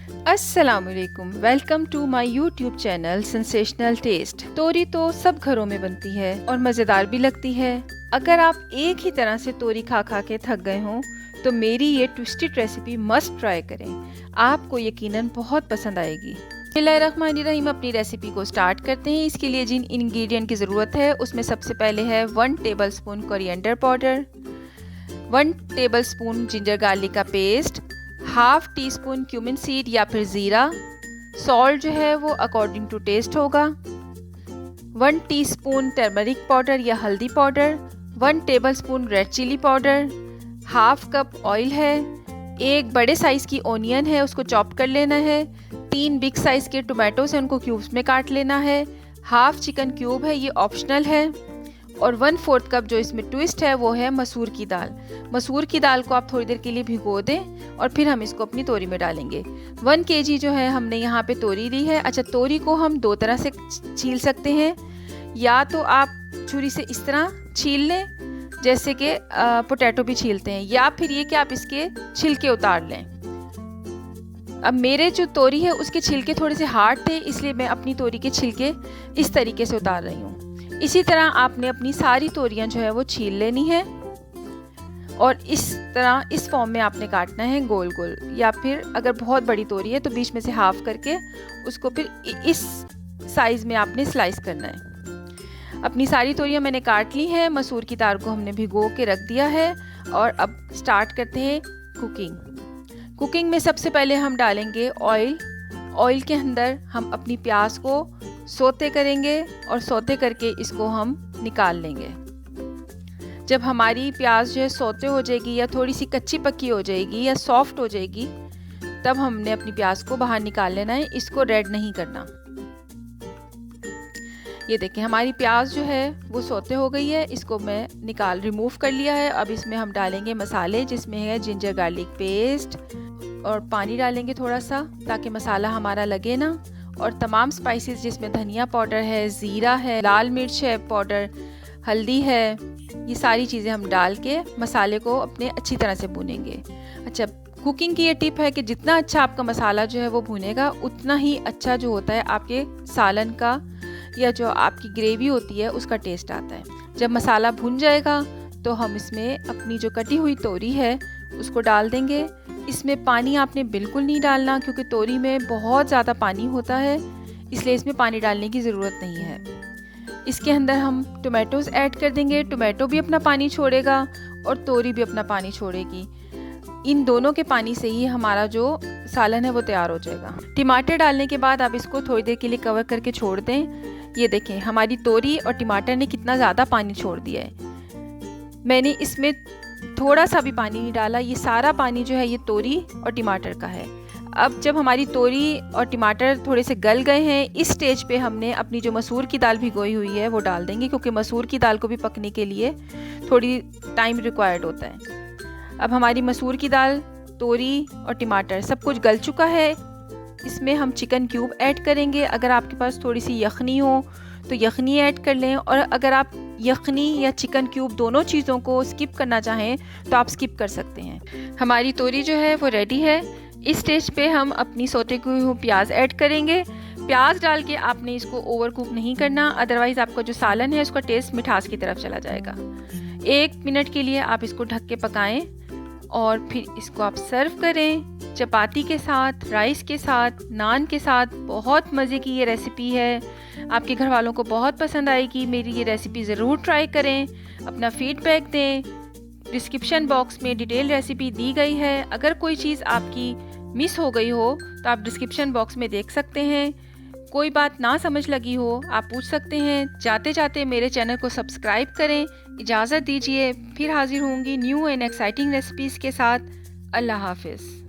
अस्सलामुअलैकुम, welcome to my YouTube channel sensational taste. तोरी तो सब घरों में बनती है और मज़ेदार भी लगती है। अगर आप एक ही तरह से तोरी खा खा के थक गए हों तो मेरी ये ट्विस्टेड रेसिपी मस्ट ट्राई करें, आपको यकीनन बहुत पसंद आएगी। बिस्मिल्लाहिर्रहमानिर्रहीम, अपनी रेसिपी को स्टार्ट करते हैं। इसके लिए जिन इंग्रेडिएंट की ज़रूरत है उसमें सबसे पहले है 1 tablespoon coriander powder, 1 tablespoon ginger garlic का paste, half teaspoon cumin seed या फिर ज़ीरा, सॉल्ट जो है वो अकॉर्डिंग टू टेस्ट होगा, 1 टीस्पून टर्मरिक पाउडर या हल्दी powder, 1 tablespoon red chili powder, half cup oil है, एक बड़े साइज़ की ओनियन है उसको चॉप कर लेना है, 3 बिग साइज़ के टोमेटोज हैं उनको क्यूब्स में काट लेना है, हाफ चिकन क्यूब है ये ऑप्शनल है, और 1/4 कप जो इसमें ट्विस्ट है वो है मसूर की दाल। मसूर की दाल को आप थोड़ी देर के लिए भिगो दें और फिर हम इसको अपनी तोरी में डालेंगे। 1 केजी जो है हमने यहाँ पे तोरी ली है। अच्छा, तोरी को हम 2 तरह से छील सकते हैं, या तो आप छुरी से इस तरह छील लें जैसे कि पोटैटो भी छीलते हैं, या फिर ये कि आप इसके छिलके उतार लें। अब मेरे जो तोरी है उसके छिलके थोड़े से हार्ड थे, इसलिए मैं अपनी तोरी के छिलके इस तरीके से उतार रही हूँ। इसी तरह आपने अपनी सारी तोरियां जो है वो छील लेनी है और इस तरह इस फॉर्म में आपने काटना है गोल गोल, या फिर अगर बहुत बड़ी तोरी है तो बीच में से हाफ करके उसको फिर इस साइज़ में आपने स्लाइस करना है। अपनी सारी तोरियां मैंने काट ली हैं। मसूर की दाल को हमने भिगो के रख दिया है और अब स्टार्ट करते हैं कुकिंग में सबसे पहले हम डालेंगे ऑयल के अंदर हम अपनी प्याज को सौते करेंगे और सौते करके इसको हम निकाल लेंगे। जब हमारी प्याज जो है सौते हो जाएगी या थोड़ी सी कच्ची पक्की हो जाएगी या सॉफ्ट हो जाएगी, तब हमने अपनी प्याज को बाहर निकाल लेना है, इसको रेड नहीं करना। ये देखें हमारी प्याज जो है वो सौते हो गई है, इसको मैं रिमूव कर लिया है। अब इसमें हम डालेंगे मसाले, जिसमें है जिंजर गार्लिक पेस्ट, और पानी डालेंगे थोड़ा सा ताकि मसाला हमारा लगे ना, और तमाम स्पाइसेस जिसमें धनिया पाउडर है, ज़ीरा है, लाल मिर्च है पाउडर, हल्दी है, ये सारी चीज़ें हम डाल के मसाले को अपने अच्छी तरह से भूनेंगे। अच्छा, कुकिंग की ये टिप है कि जितना अच्छा आपका मसाला जो है वो भुनेगा उतना ही अच्छा जो होता है आपके सालन का या जो आपकी ग्रेवी होती है उसका टेस्ट आता है। जब मसाला भुन जाएगा तो हम इसमें अपनी जो कटी हुई तोरी है उसको डाल देंगे। इसमें पानी आपने बिल्कुल नहीं डालना क्योंकि तोरी में बहुत ज़्यादा पानी होता है, इसलिए इसमें पानी डालने की ज़रूरत नहीं है। इसके अंदर हम टोमेटोज़ ऐड कर देंगे, टोमेटो भी अपना पानी छोड़ेगा और तोरी भी अपना पानी छोड़ेगी। इन दोनों के पानी से ही हमारा जो सालन है वो तैयार हो जाएगा। टमाटर डालने के बाद आप इसको थोड़ी देर के लिए कवर करके छोड़ दें। ये देखें हमारी तोरी और टमाटर ने कितना ज़्यादा पानी छोड़ दिया है। मैंने इसमें थोड़ा सा भी पानी नहीं डाला, ये सारा पानी जो है ये तोरी और टमाटर का है। अब जब हमारी तोरी और टमाटर थोड़े से गल गए हैं, इस स्टेज पे हमने अपनी जो मसूर की दाल भिगोई हुई है वो डाल देंगे, क्योंकि मसूर की दाल को भी पकने के लिए थोड़ी टाइम रिक्वायर्ड होता है। अब हमारी मसूर की दाल, तोरी और टमाटर सब कुछ गल चुका है। इसमें हम चिकन क्यूब ऐड करेंगे। अगर आपके पास थोड़ी सी यखनी हो तो यखनी ऐड कर लें, और अगर आप यखनी या चिकन क्यूब दोनों चीज़ों को स्किप करना चाहें तो आप स्किप कर सकते हैं। हमारी तोरी जो है वो रेडी है। इस स्टेज पे हम अपनी सौते की हुई प्याज ऐड करेंगे। प्याज डाल के आपने इसको ओवर कुक नहीं करना, अदरवाइज़ आपका जो सालन है उसका टेस्ट मिठास की तरफ चला जाएगा। 1 मिनट के लिए आप इसको ढक के पकाएं और फिर इसको आप सर्व करें चपाती के साथ, राइस के साथ, नान के साथ। बहुत मज़े की ये रेसिपी है, आपके घर वालों को बहुत पसंद आएगी। मेरी ये रेसिपी ज़रूर ट्राई करें, अपना फीडबैक दें। डिस्क्रिप्शन बॉक्स में डिटेल रेसिपी दी गई है। अगर कोई चीज़ आपकी मिस हो गई हो तो आप डिस्क्रिप्शन बॉक्स में देख सकते हैं। कोई बात ना समझ लगी हो आप पूछ सकते हैं। जाते जाते मेरे चैनल को सब्सक्राइब करें। इजाज़त दीजिए, फिर हाजिर होंगी न्यू एंड एक्साइटिंग रेसिपीज़ के साथ। अल्लाह हाफिज़।